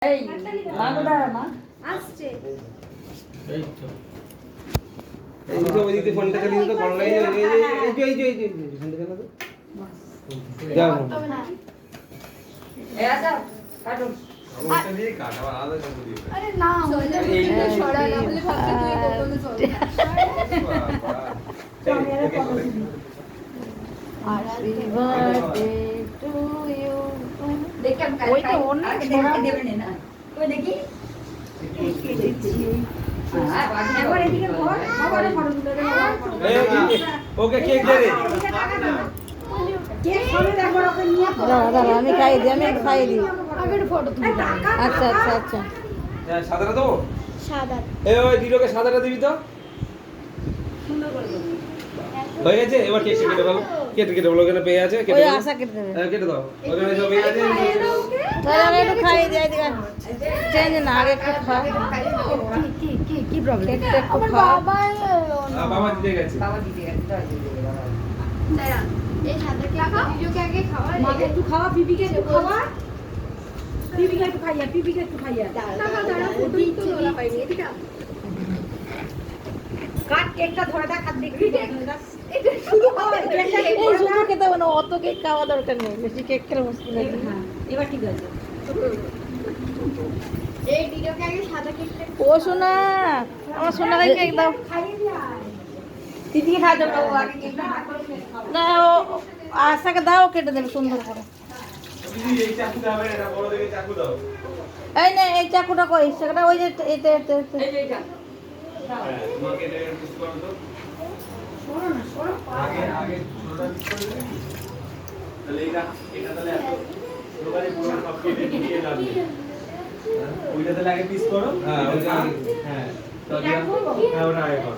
এই মাগুদা মা আসছে এই তো এই যে ওই দিকে ফোনটা চালিয়ে তো কোন লাইনে এই ফোনটা চালাও তো যাও এই আসো কাটুন ওটা দিয়ে কাট আবার আলাদা করে দিও আরে না এই ছড়া না বলে ভাবছি তুই বলবো হ্যাপি বার্থডে টু ইউ দেখেন ওইটা অন্য ছড়া দেবেন না ওই দেখি একবার এদিকে ঘর বাবার ফটো তুলে দে ওকে কেক দে রে কেক খাবে একবার ওকে নিয়ে দাঁড়া আমি খাই দিই আমি একটু খাই দিই আগে একটু ফটো তুলে দাও আচ্ছা আচ্ছা আচ্ছা হ্যাঁ সাদাটা দেবো সাদা এই ওই দিলোকে সাদাটা দিবি তো হয়ে গেছে এবার কেক কেটে বলো কেটে বলো ওখানে পেয়ে আছে কেটে ওই দাও। আশা কেটে দেবে হ্যাঁ কেটে দাও ওখানে সব পেয়ে আছে তাহলে আমি একটু খাই দিই এদিকে চেঞ্জ না আগে একটু খা কি প্রবলেম কেকটা একটু আমার খা বাবা বাবা দিতে গেছে বাবা দিতে গেছে তো দিতে গেছে বাবা দাঁড়া এই সাদা কেক ভিডিওকে আগে খাওয়া মাকে একটু খাওয়া পিপিকে একটু খাওয়া পিপিকে একটু খাইয়া দাঁড়া ফটো তো তোলা হয়নি এদিকে কাট কেকটা ধরে দেখ হাত দেখবি এটা শুধু হবে কেকটা এই শুধু খেতে হবে না অত কেক খাওয়া দরকার নেই বেশি কেক খেলে মুশকিল আছে হ্যাঁ এবার ঠিক আছে এই ভিডিওকে আগে সাদা কেকটা ও সোনা আমার সোনা ভাই কেক দাও খাইয়ে দিয়া পিপিকে খাওয়া দাও বাবু আগে কেকটা ভাগ করে খাও না ও আশাকে দাও কেটে দেবে সুন্দর করে দিদি এই চাকু দাও এটা বড় দেখে চাকু দাও এই না এই চাকুটা কই সেটা ওই যে এটা এটা এই যে এটা হ্যাঁ মাকে এটা মিস করো তো শোনো না শোনো আগে ছোটটা মিস করে দিলে তাহলে এটা তাহলে এত দোকানে পুরো সব কেটে দিয়ে যাবে ওইটা তাহলে আগে পিস করো হ্যাঁ ওইটা হ্যাঁ তো হ্যাঁ ওটা আগে করো